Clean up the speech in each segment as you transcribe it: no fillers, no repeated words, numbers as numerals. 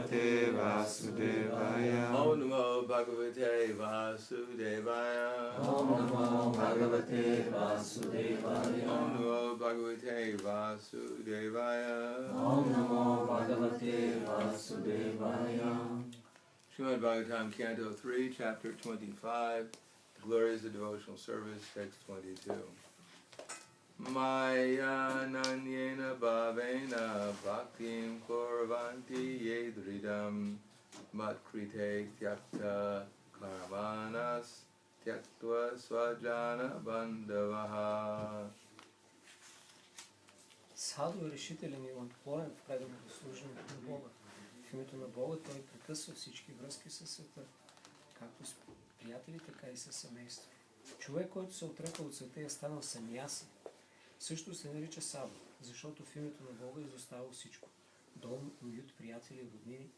Bhagavate Vasudevaya. Om Namo Bhagavate Vasudevaya. Om Namo Bhagavate Vasudevaya. Om Namo Bhagavate Vasudevaya. Om Namo Bhagavate Vasudevaya. Srimad Bhagavatam, Canto 3, Chapter 25, The Glories of Devotional Service, Text 22. Maya nanyena bhavena bhaktim kurvanti yedridam matkrite tyakta karmanas tyaktva svajana bandavaha. Саду е решителен и отклонен в преданото служене на Бога. В името на Бога той прекъсва всички връзки със света, както с приятели, така и със семейство. Човек, който се отрекал от света и е станал саньяси, също се нарича саду, защото в името на Бога изостава всичко. Дом, уют, приятели, роднини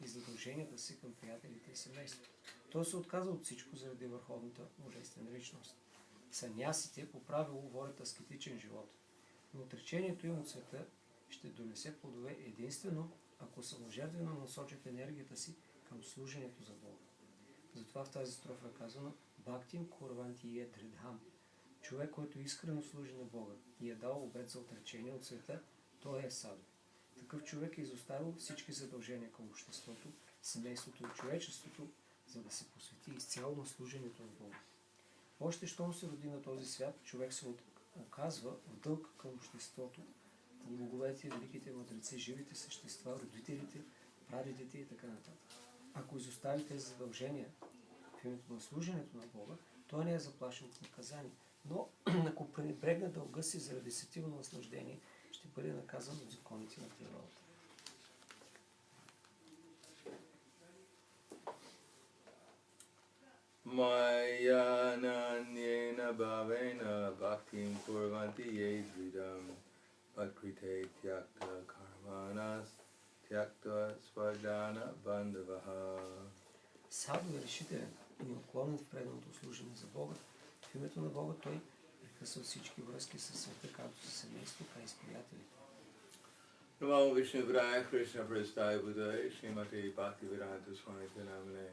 и задълженията си към приятелите и семейството. Той се отказва от всичко заради върховната божествена личност. Саньясите по правило водят аскетичен живот, но отречението им от света ще донесе плодове единствено, ако саможертвено насочат енергията си към служенето за Бога. Затова в тази строфа е казано Бхактим Курванти Едридхам. Човек, който искрено служи на Бога и е дал обет за отречение от света, той е саду. Такъв човек е изоставил всички задължения към обществото, семейството и човечеството, за да се посвети изцяло на служенето на Бога. Още щом се роди на този свят, човек се оказва в дълг към обществото, боговете, великите мъдреци, живите същества, родителите, прадедите и така нататък. Ако изостави тези задължения в името на служенето на Бога, той не е заплашен от наказание. Но ако пренебрегне дълга си заради сетивно наслаждение, ще бъде наказан от законите на природата. Maya nanyena bhavena bhaktim kurvanti yedridam matkrite tyakta karmanas tyakta svajana bandavaha. Саду е решителен и неотклонен в преданото служене за Бога. В името на Бога той прекъсва всички връзки със света, както с семейство, така и с приятели. Namo Vishnu Vidaya Krishna Prasthaya Buddhaya Srimati Bhaktivedanta Swami Namane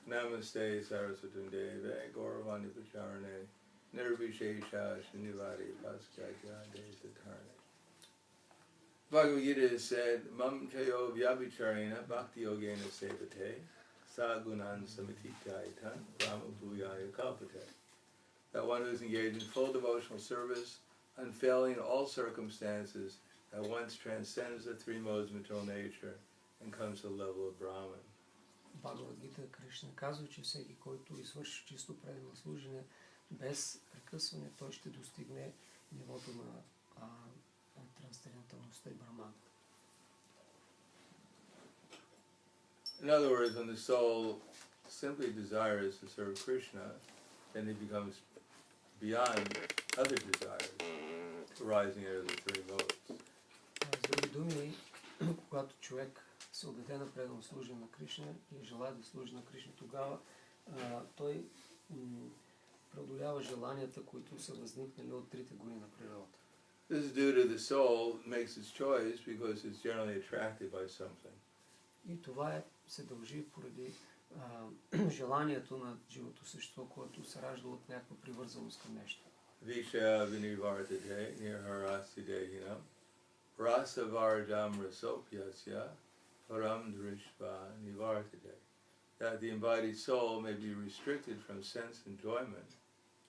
Namaste Saraswati Deve Gauravani Pacharane Nirvishesha Srinivadi Paskajya Desatarne. Bhagavad Gita has said, Mam Chayo Vyabhicharena Bhakti Yogena Sevate Sagunan Samititaitan Brahma Bhuyaya Kalpate. That one who is engaged in full devotional service, unfailing in all circumstances, at once transcends the three modes of material nature and comes to the level of Brahman. Бхагавад Гита Кришна казва, че всеки, който извърши чисто предано служене без прекъсване, той ще достигне нивото на трансценденталността и Браман. In other words, when the soul simply desires to serve Krishna, then he becomes beyond other desires arising out of the three modes. С други думи, когато човек се отдаде на предано служене на Кришна и желая да служи на Кришна, тогава той преодолява желанията, които са възникнали от трите гуни на природата. This is due to the soul makes its choice because it's generally attracted by something. И това се дължи поради желанието на живото същество, което се ражда от някаква привързаност към нещо. Visha vinivartate nirharasidehinam rasa varjam rasopyasya param drishva nivartate. That the embodied soul may be restricted from sense enjoyment.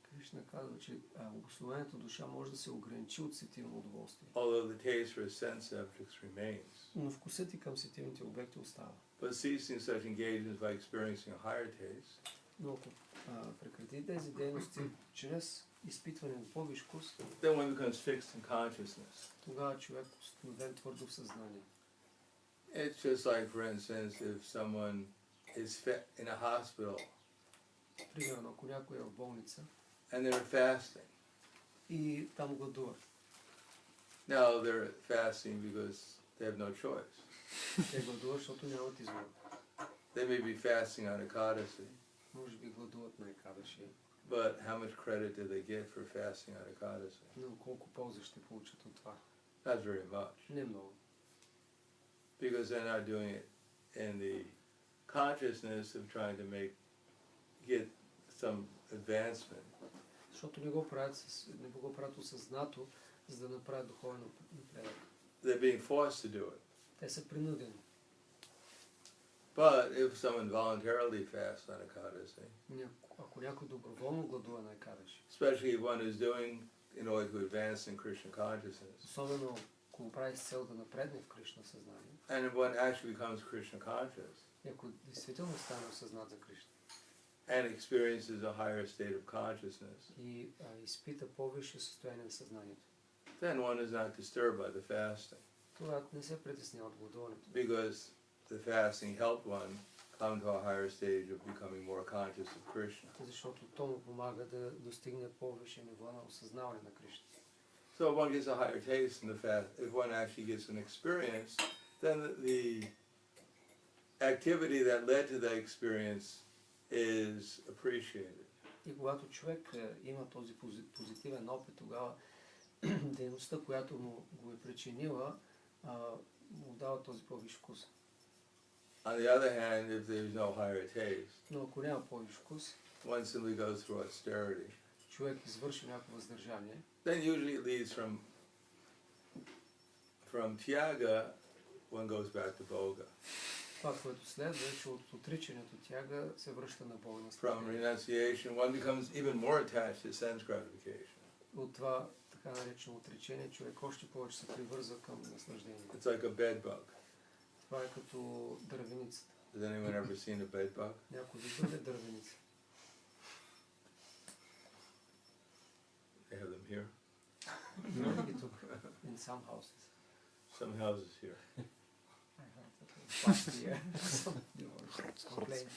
Кришна казва, че обусловената душа може да се ограничи от сетивно удоволствие. Although the taste for sense objects remains. Но вкусът и към сетивните обекти остава. But ceasing such engagements by experiencing a higher taste. Но ако прекрати тези дейности чрез изпитване на по-висш вкус, then one becomes fixed in consciousness. Тогава човек установен твърдо в съзнание. It's just like, for instance, if someone is in a hospital. Примерно, ако някой е в болница. And they're fasting. И там гладуват. Now they're fasting because they have no choice. Те гладуват, защото нямат избор. They may be fasting on Ekadasi. Може би гладуват на Екадаши. But how much credit do they get for fasting on Ekadasi? Но колко полза ще получат от това? Not very much. Не много. Because they're not doing it in the consciousness of trying to get some advancement. Защото не го правят осъзнато, за да направят духовен напредък. They're being forced to do it. Те са принудени. But if someone voluntarily fasts on Ekadasi, Ако някой доброволно гладува на Екадаши, especially one who's doing in order to advance in Krishna consciousness, особено ако го прави с цел да напредне в Кришна съзнание, and if one actually becomes Krishna conscious и ако действително стане осъзнат за Кришна and experiences a higher state of consciousness, и изпита по-висше състояние на съзнанието, then one is not disturbed by the fasting, това не се притеснява от гладуването. because the fasting helped one come to a higher stage of becoming more conscious of Krishna. Защото то му помага да достигне по-висше ниво на осъзнаване на Кришна. So if one gets a higher taste in the fast, if one actually gets an experience, then the activity that led to that experience is appreciated. И когато човек има този позитивен опит, тогава дейността, която му го е причинила, му дава този по-висш вкус. On the other hand, if there's no higher taste, Но ако няма по-висш вкус, one simply goes through austerity, човек извърши някакво въздържание, then usually it leads from tyaga, one goes back to boga. това, което следва е, че от отричането тяга се връща на Бога на From страдание. renunciation, one becomes even more attached to sense gratification. От това така наречено отричение, човек още повече се привързва към наслаждение. It's like a bed bug. Това е като дървеницата. Has anyone ever seen a bed bug? Някой вижда ли дървеница? They have them here. Има ги тук? In some houses. Some houses here. I heard that last year. Some were complaining.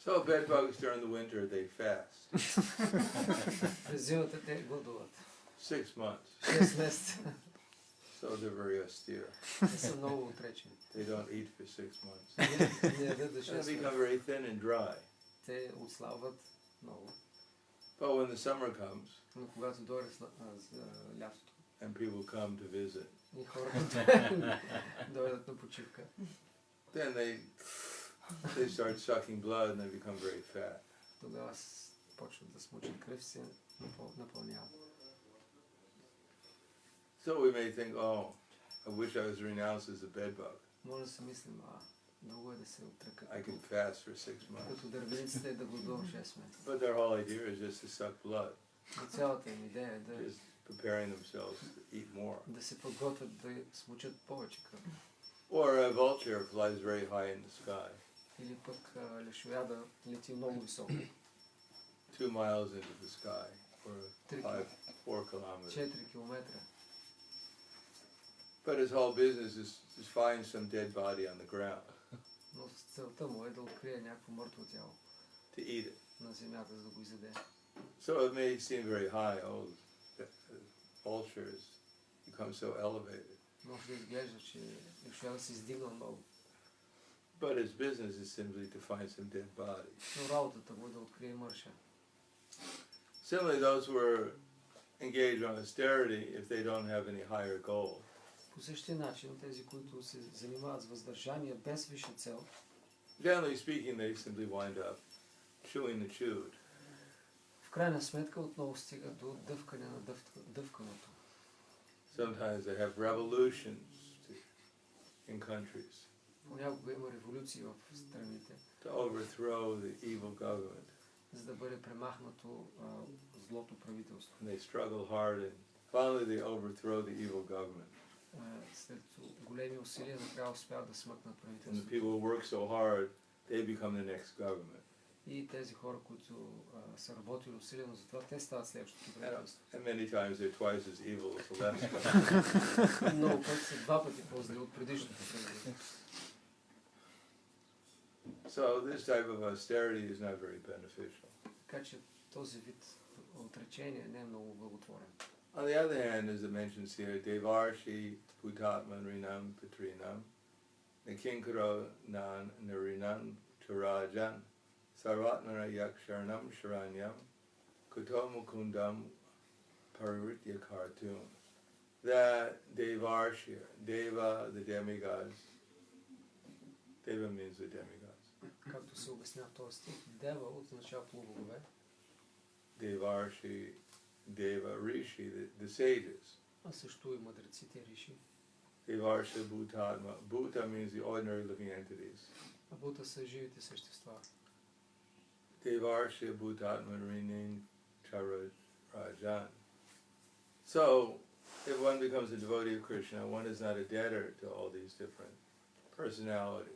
So bed bugs during the winter, they fast. През зимата те гладуват. 6 months. 6 месеца. So they're very austere. Те са много отречени. They don't eat for 6 months. Не ядат за And they 6 become месеца. very thin and dry. Те отслабват много. But when the summer comes Но когато дойде лятото and people come to visit, и хората дойдат на почивка, then they start sucking blood and they become very fat. тогава почват да смучат кръв, се напълняват. So we may think, oh, I wish I was renounced as a bed bug. Може да си мислим, много е да се отрека. I can fast for 6 months. Като дървеницата е да гладувам 6 месеца. But their whole idea is just to suck blood, Но цялата им идея е just preparing themselves to eat more. да се подготвят да смучат повече кръв. Or a vulture flies very high in the sky, Или пък лешояда лети много високо. 2 miles into the sky, or 4 kilometers. 4 километра. But his whole business is to find some dead body on the ground, Но целта му е да открие някакво мъртво тяло to eat it. на земята, за да го изяде. So it may seem very high, oh, the vultures become so elevated. Може да изглежда, че лешояда се издигнал много. But his business is simply to find some dead body. Но работата му е да открие мърша. Similarly, those who are engaged on austerity, if they don't have any higher goal, По същия начин, тези, които се занимават с въздържание без висша цел, generally speaking, they simply wind up chewing the chewed. в крайна сметка отново стига до дъвкане на дъвканото. Sometimes they have revolutions in countries Понякога има революции в страните, to overthrow the evil government. за да бъде премахнато злото правителство. And they struggle hard and finally they overthrow the evil government. След големи усилия накрая успяват да смъкнат And the правителството. people who work so hard, they become the next government. И тези хора, които са работили усилено за това, те стават следващото правителство. And many times they're twice as evil as the last government. Много пъти са 2 пъти по-зле от предишното правителство. So this type of austerity is not very beneficial. Така че този вид отречение не е много благотворен. On the other hand, as it mentions here, Devarshi Bhutatman Rinam Pitrinam Nikinkaro Nan Narinam Turajan Sarvatmana Yaksharnam Sharanyam Kutomukundam Paritya Kartun. That Devarshi, Deva, the demigods, Deva means the demigods. Както се обяснява този стих, дева означава полубогове, Devarshi, Deva, Rishi, the sages. а също и мъдреците риши. Devarsha, Bhutatma. Bhuta means the ordinary living entities. А Бута са живите същества. Devarsha, Bhutatma, Rinin, Chara, Rajan. So, if one becomes a devotee of Krishna, one is not a debtor to all these different personalities.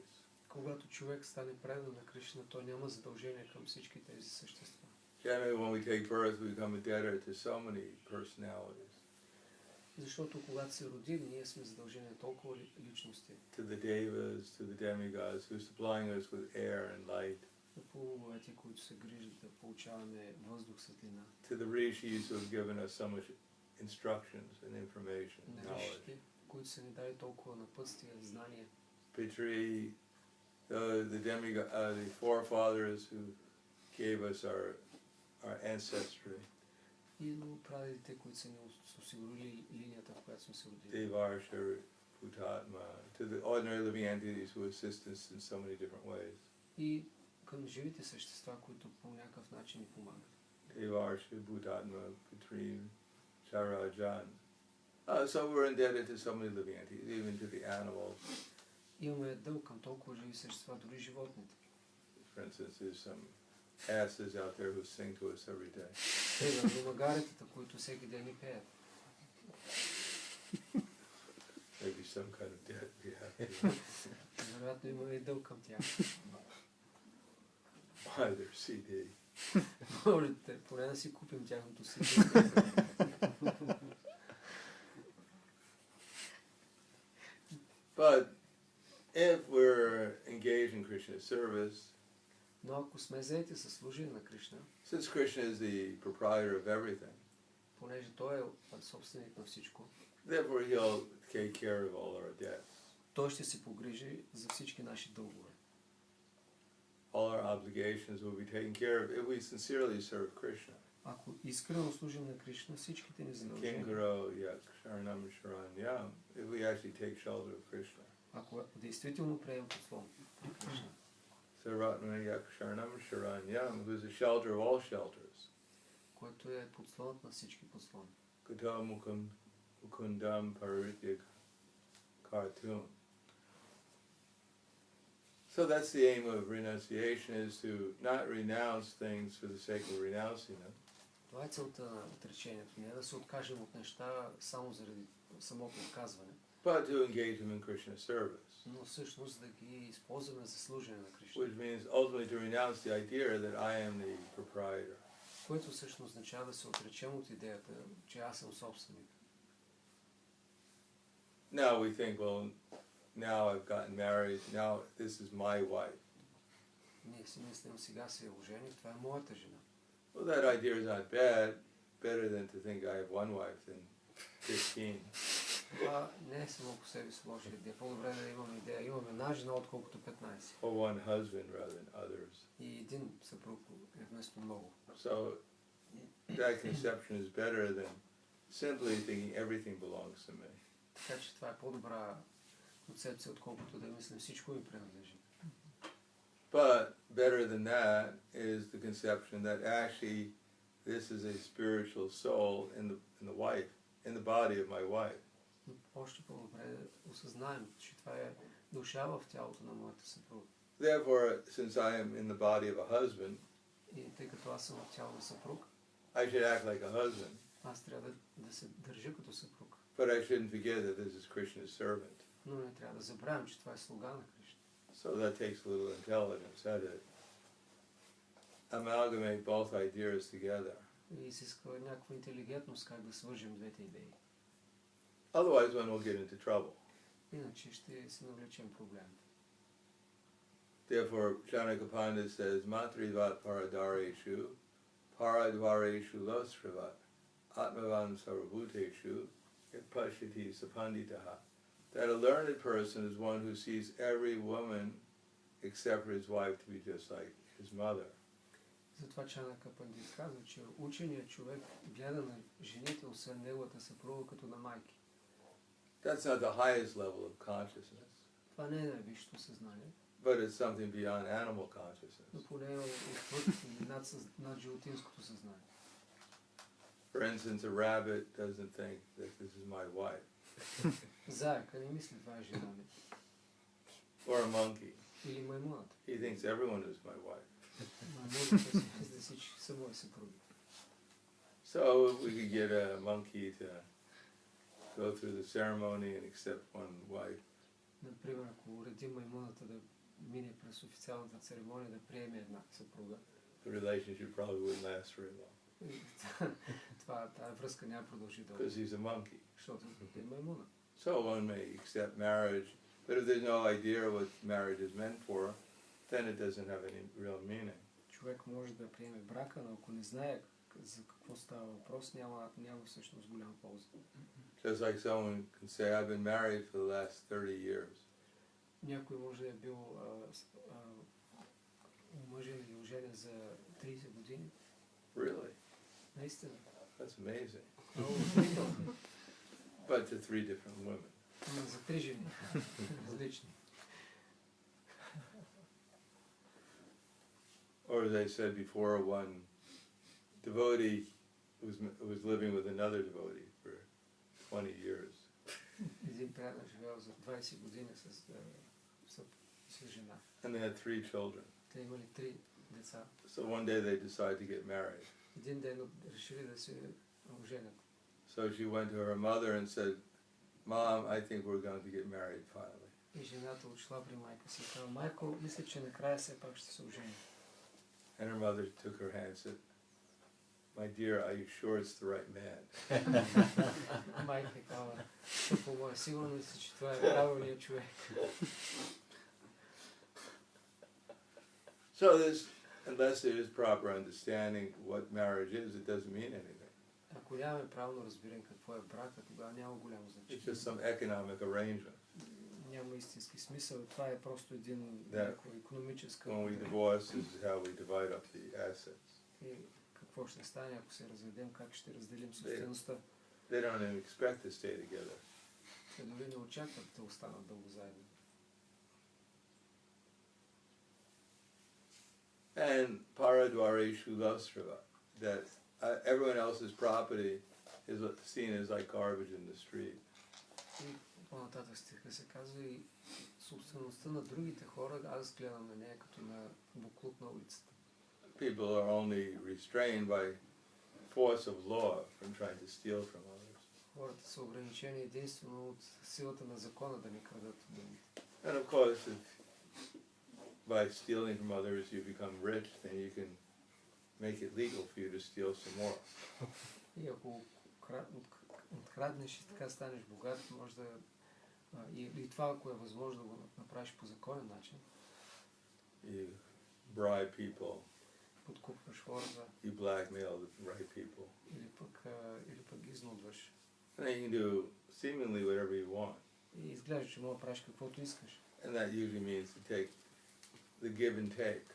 Когато човек стане предан на Кришна, той няма задължение към всички тези същества. Generally, when we take birth, we become a debtor to so many personalities. Защото когато се родим, ние сме задължени на толкова личности. To the devas, to the demigods, who are supplying us with air and light. На полубоговете, които се грижат да получаваме въздух, светлина. To the rishis who have given us so much instructions and information, На knowledge. ришите, които са ни дали толкова напътствия, знания. Pitri, the demigod, the forefathers who gave us our ancestry. И до прадедите, които са ни осигурили линията, в която сме се родили. Devarsha, Bhutatma, to the ordinary living entities who assist us in so many different ways. И към живите същества, които по някакъв начин ни помагат. Devarsha, Bhutatma, Pitri, Charajan. So we're indebted to so many living entities, even to the animals. Имаме дълг към толкова живи същества, дори животните. For instance, there's some asses out there who sing to us every day. Примерно магаретата, които всеки ден ни пеят. Maybe some kind of debt we have to Вероятно имаме и дълг към тях. buy their CD. Можете поне да си купим тяхното си. But if we're engaged in Krishna's service, Но ако сме заети със служение на Кришна, since Krishna is the proprietor of everything, понеже той е собственик на всичко, therefore he'll take care of all our debts, той ще се погрижи за всички наши дългове. all our obligations will be taken care of if we sincerely serve Krishna. Ако искрено служим на Кришна, всичките ни задължения, Kinkaro yak sharanam sharanyam, if we actually take shelter of Krishna. ако действително приемем подслон при Кришна, Saratma yak sharanam sharanyam, who's the shelter of all shelters. който е подслонът на всички подслони. Gata mukundam paritya kartun. So that's the aim of renunciation, is to not renounce things for the sake of renouncing them. Това е целта на отречението. Не е да се откажем от неща само заради самото отказване, But to engage them in Krishna's service, но всъщност да ги използваме за служение на Кришна, which means ultimately to renounce the idea that I am the proprietor. което всъщност означава да се отречем от идеята, че аз съм собственик. Now we think, well, now I've gotten married, now this is my wife. Ние си мислим, сега се ожених, това е моята жена. Well, that idea is not bad. Better than to think I have one wife than 15. Това не е само по себе си лоша идея. По-добре да имаме идея. Имаме една жена, отколкото 15. Or one husband rather than others. И един съпруг е вместо много. So that conception is better than simply thinking everything belongs to me. Така че това е по-добра концепция, отколкото да мислим всичко ми принадлежи. But better than that is the conception that actually this is a spiritual soul in the wife, in the body of my wife. Но още по-добре да осъзнаем, че това е душа в тялото на моята съпруга. Therefore, since I am in the body of a husband, И тъй като аз съм в тяло на съпруг, I should act like a husband. аз трябва да се държа като съпруг. But I shouldn't forget that this is Krishna's servant. Но не трябва да забравям, че това е слуга на Кришна. So that takes a little intelligence, how to amalgamate both ideas together. И изисква някаква интелигентност как да свържем двете идеи. Otherwise, one will get into trouble. Иначе ще си навлечем проблемите. Therefore, Chanaka Pandit says, Matrivat paradareshu, paradvareshu losrivat, atmavan sarvabhuteshu, yat pashyati sapanditaha. That a learned person is one who sees every woman except for his wife to be just like his mother. Затова Чанака Пандит казва, че ученият човек гледа на жените, освен неговата съпруга, като на майки. That's not the highest level of consciousness. Това не е най-висшето съзнание. But it's something beyond animal consciousness. Но поне отвъд над животинското съзнание. For instance, a rabbit doesn't think that this is my wife. Заека не мисли, това е жена ми. Or a monkey. Или маймуната. He thinks everyone is my wife. Маймуната си мисли, всички са мои съпруги. So we could get a monkey to go through the ceremony and accept one wife. Например, ако уредим маймуната да мине през официалната церемония да приеме една съпруга. The relationship probably wouldn't last very long. Тая връзка няма продължи дълго. Because he's a monkey. Защото е маймуна. So one may accept marriage, but if there's no idea what marriage is meant for, then it doesn't have any real meaning. Човек може да приеме брака, но ако не знае за какво става въпрос, няма всъщност голяма полза. Just like someone can say, I've been married for the last 30 years. Някой може да е бил омъжен или оженен за 30 години. Really? Наистина. That's amazing. Много удивително. But to 3 different women. Но за 3 жени. Различни. Or as I said before, one devotee was living with another devotee for 20 years. Един приятел живял за 20 години с жена. And they had 3 children. Те имали 3 деца. So one day they decided to get married. Един ден решили да се оженят. So she went to her mother and said, Mom, I think we're going to get married finally. И жената отшла при майка си и каза, майко, мисля, че накрая все пак ще се оженим. And her mother took her hand and said, My dear, are you sure it's the right man? Майка казва, тъпо моя, сигурно ли си, че това е правилният човек? So this, unless there is proper understanding what marriage is, it doesn't mean anything. Ако нямаме правилно разбиране какво е брака, тогава няма голямо It's значение. just some economic arrangement. Няма истински смисъл. Това е просто един икономическа... When we divorce, this is how we divide up the assets. И какво ще стане, ако се разведем, как ще разделим собствеността? They don't even expect to stay together. Те дори не очакват да останат дълго заедно. And paradwareshu lasrava, that everyone else's property is seen as like garbage in the street. И по-нататък стиха се казва и собствеността на другите хора, аз гледам на нея като на буклук на улицата. People are only restrained by force of law from trying to steal from others. Хората са ограничени единствено от силата на закона да ни крадат думите. And of course, if by stealing from others you become rich, then you can make it legal for you to steal some more. И ако откраднеш и така станеш богат, може да... И това, ако е възможно да го направиш по законен начин. You bribe people. Подкупваш хората. You blackmail the right people. Или пък ги изнудваш. And then you can do seemingly whatever you want. И изглежда, че мога да правиш каквото искаш. And that usually means to take the give and take.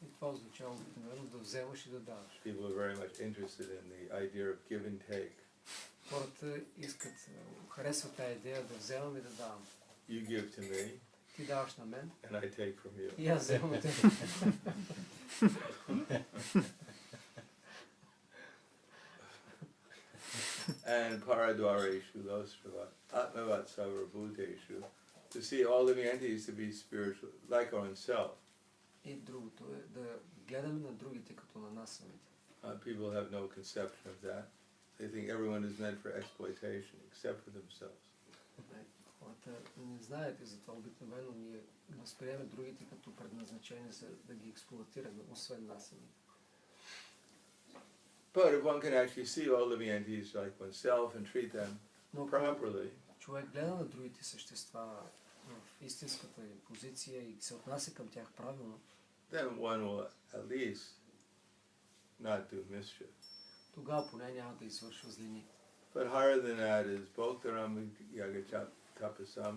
И това означава обикновено да вземаш и да даваш. People are very much interested in the idea of give and take. Хората искат, харесват тази идея да вземам и да давам. You give to me. Ти даваш на мен. And I take from you. И аз вземам от теб. And paradwareshu losrava atmavat sarvabhuteshu, to see all living entities to be spiritual, like our own self. И другото е да гледаме на другите като на нас самите. People have no conception of that. They think everyone is meant for exploitation, except for themselves. Хората не знаят и затова обикновено ние възприемаме другите като предназначени за да ги експлоатираме, освен нас самите. But if one can actually see all living entities like oneself and treat them properly, човек гледа на другите същества в истинската им позиция и се отнася към тях правилно, then one will at least not do mischief. Тогава поне няма да извършва злини. But higher than that is Bhoktaram Yagachapasam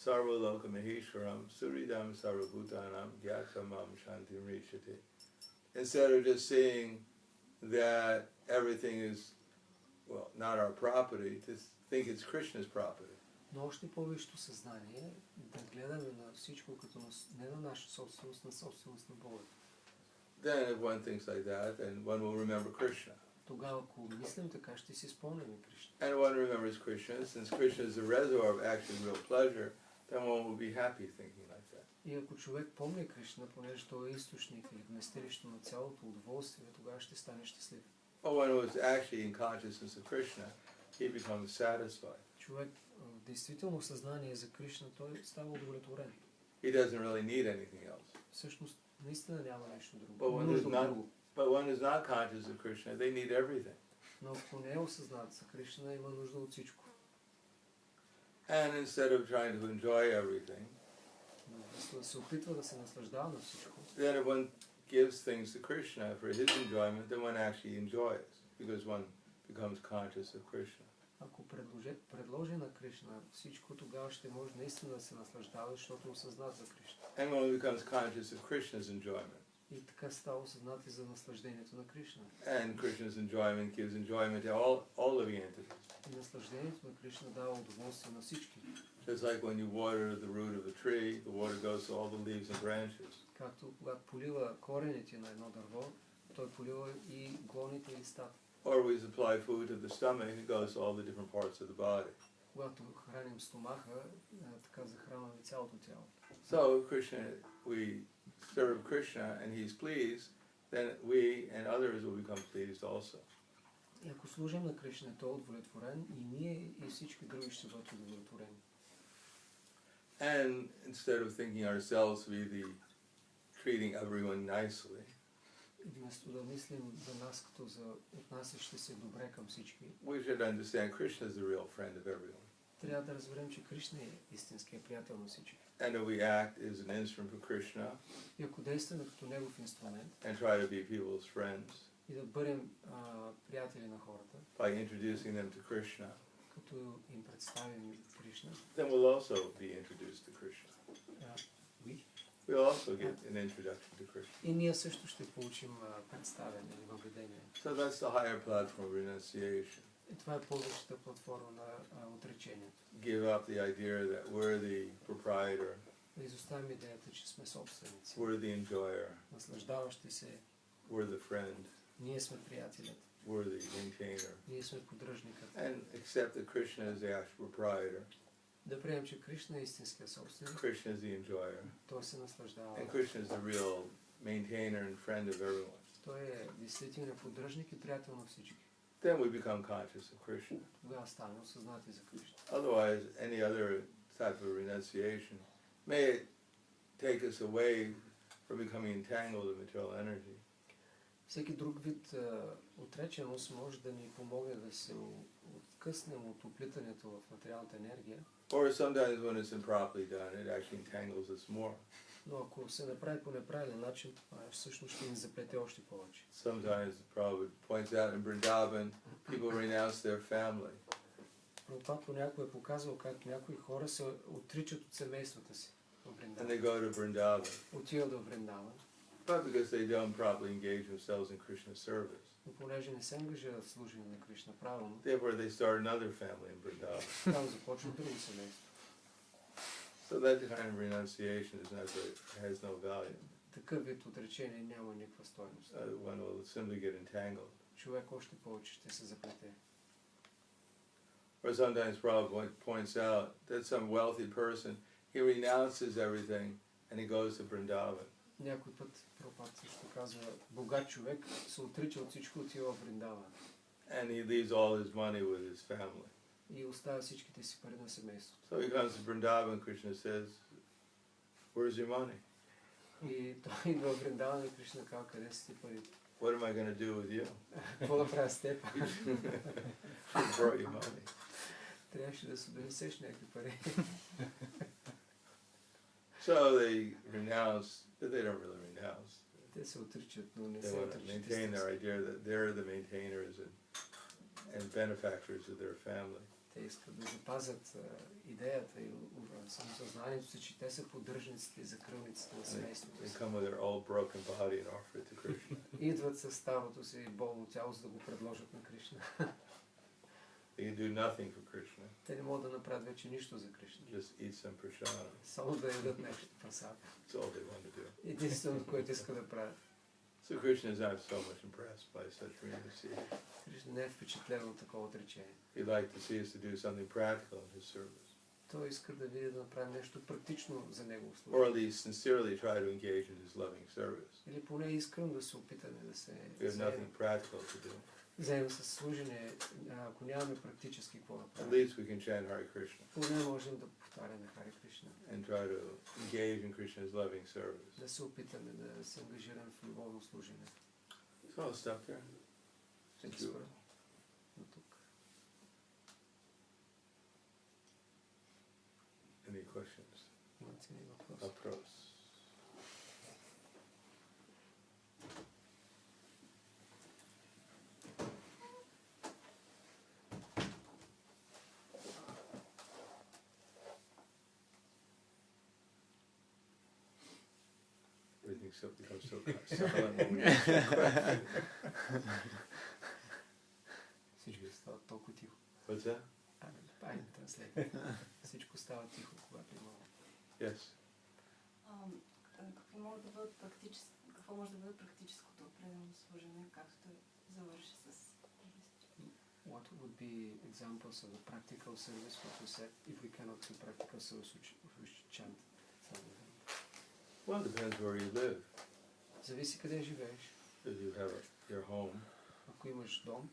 Sarva Loka Maheshwaram Suridam Sarvabhutanam Gyatamam Shantim Rishati. Instead of just seeing that everything is, well, not our property, to think it's Krishna's property. Но още по-висшето съзнание да гледаме на всичко като не на наша собственост, на собственост на Бога. Then if one thinks like that, then one will remember Krishna. Тогава, ако мислим така, ще си спомняме Кришна. And one remembers Krishna, since Krishna is the reservoir of actually real pleasure, then one will be happy thinking like that. И ако човек помни Кришна, понеже той е източник или вместилище на цялото удоволствие, тогава ще стане щастлив. But when it was actually in consciousness of Krishna, he becomes satisfied. Човек в действително съзнание за Кришна, той става удовлетворен. He doesn't really need anything else. Всъщност, наистина няма нещо друго. But one is not conscious of Krishna, they need everything. Но ако не е осъзнат за Кришна, има нужда от всичко. And instead of trying to enjoy everything, Да се опитва да се наслаждава на всичко. then if one gives things to Krishna for his enjoyment, then one actually enjoys, because one becomes conscious of Krishna. Ако предложи на Кришна всичко, тогава ще може наистина да се наслаждава, защото е осъзнат за Кришна. And one becomes conscious of Krishna's enjoyment. И така става осъзнат и за наслаждението на Кришна. And Krishna's enjoyment gives enjoyment to all living entities. И наслаждението на Кришна дава удоволствие на всички. Just like when you water the root of a tree, the water goes to all the leaves and branches. Както когато полива корените на едно дърво, той полива и главните и листата. Or we supply food to the stomach, it goes to all the different parts of the body. Когато храним стомаха, така захранваме цялото тяло. So if Krishna, we serve Krishna and he's pleased, then we and others will become pleased also. И ако служим на Кришна, той е удовлетворен и ние и всички други ще бъдат удовлетворени. And instead of thinking ourselves to be the treating everyone nicely, Вместо да мислим за нас като за отнасящи се добре към всички, we should understand Krishna is the real friend of everyone. трябва да разберем, че Кришна е истинският приятел на всички. And if we act as an instrument for Krishna И ако действаме като негов инструмент and try to be people's friends и да бъдем приятели на хората, by introducing them to Krishna, като им представим Кришна, then we'll also be introduced to Krishna. We'll also get an introduction to Krishna. и ние също ще получим представяне или въведение. So that's the higher platform of renunciation. И това е по-висшата платформа на отречението. Give up the idea that we're the proprietor, Да изоставим идеята, че сме собственици, we're the enjoyer, наслаждаващи се. we're the friend, Ние сме приятелят, we're the maintainer, ние сме поддръжникът. and accept that Krishna is the actual proprietor, Да приемем, че Кришна е истинския собственик, Krishna is the enjoyer, той се наслаждава. and Krishna is the real maintainer and friend of everyone. Той е действителен поддръжник и приятел на всички. Then we become conscious of Krishna. Тогава ставаме осъзнати за Кришна. Otherwise, any other type of renunciation may take us away from becoming entangled in material energy. Всеки друг вид отреченост може да ни помогне да се откъснем от оплитането в материалната енергия. Or sometimes when it's improperly done, it actually entangles us more. Но ако се направи по неправилен начин, всъщност ще ни заплете още повече. Sometimes the Prabhupada points out in Vrindavan, people renounce their family. Прабхупад понякога е показал как някои хора се отричат от семействата си в And Вриндаван. they go to Vrindavan. Отиват в Вриндаван, But because they don't properly engage themselves in Krishna's service. но понеже не се ангажират в служение на Кришна правилно, Therefore, they start another family in Vrindavan. там започва друго семейство. So that kind of renunciation is not very, has no value. Такъв вид отречение няма никаква стойност. One will simply get entangled. Човек още повече ще се заплете. Or sometimes Prabhupada points out that some wealthy person, he renounces everything and he goes to Vrindavan. Някой път Прабхупад също казва, богат човек се отрича от всичко, отива в Вриндаван And he leaves all his money with his family. и оставя всичките си пари на семейството. So he comes to Vrindavan, Krishna says, where's your money? И той идва в Вриндаван и Кришна казва, къде са ти парите? What am I going to do with you? Какво да правя с теб? She brought you money. Трябваше да се донесеш някакви пари. So they renounce, but they don't really renounce. Те се отричат, но не They се want to отричат. maintain their idea that they're the maintainers and benefactors of their family. Те искат да запазят идеята и самосъзнанието си, че те са поддръжниците и закрилниците на семейството They си. come with their old broken body and offer it to Krishna. Идват със старото си болно тяло, за да го предложат на Кришна. They can do nothing for Krishna. Те не могат да направят вече нищо за Кришна. Just eat some prasad. Само да ядат нещо прасад. That's all they want to do. Единственото, което иска да правят. So Krishna is not so much impressed by such renunciation. Кришна не е впечатлен от такова отречение. He'd like to see us to do something practical in his service. Той иска да види да направим нещо практично за него Or служение. at least sincerely try to engage in his loving service. Или поне искрено да се опитаме да се We have nothing practical to do. заедно с служение, ако нямаме практически какво да At правим. least we can chant Hare Krishna Поне можем да повтаряме Харе Кришна. and try to engage in Krishna's loving service. Да се опитаме да се ангажираме в любовно служение. So I'll stop there. Ще Thank you. спра до тук. Any questions? Имате ли въпрос? Apros. Everything becomes so silent when we ask a question. Всичко става толкова тихо. What's that? Айде, транслейт. Всичко става тихо, когато има. Yes. Какво може да бъде практическото предано служене, както завърши с... What would be examples of the practical service, what we said, if we cannot do practical service, we should chant something? Well, it depends where you live. Зависи къде живееш. If you have your home, Ако имаш дом,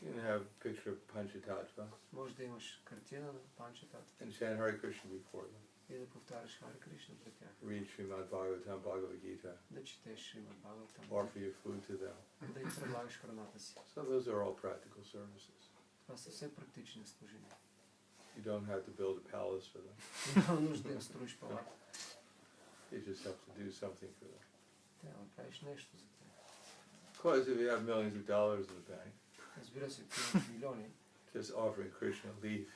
you can have a picture of Panchatattva може да имаш картина на Панчатата and chant Hare Krishna before them. и да повтаряш Харе Кришна пред тях. Read Srimad Bhagavatam, Bhagavad Gita, Да четеш Шримад Бхагаватам, offer your food to them. да им предлагаш храната си. So those are all practical services. Това са все практични служения. You don't have to build a palace for them. Няма нужда да им строиш палата. You just have to do something for them. Трябва да направиш нещо за тях. Of course, if you have millions of dollars in the bank, Разбира се, ти имаш милиони just offering Krishna a leaf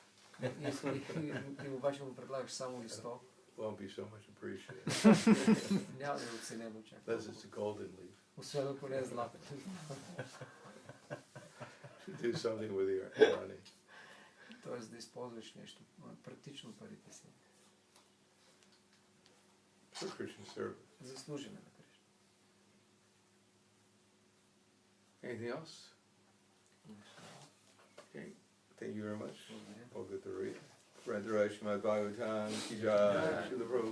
и обаче му предлагаш само листок, won't be so much appreciated. няма да е оценено чак. Unless it's a golden leaf. Освен ако не е златен. To do something with your money. Тоест да използваш нещо практично парите си. For Krishna service. За служене на Кришна. Anything else? Okay. Thank you very much. Благодаря. All good to read. Brandharaj Srimad Bhagavatam, Ki Jai, Srila Prabhupada.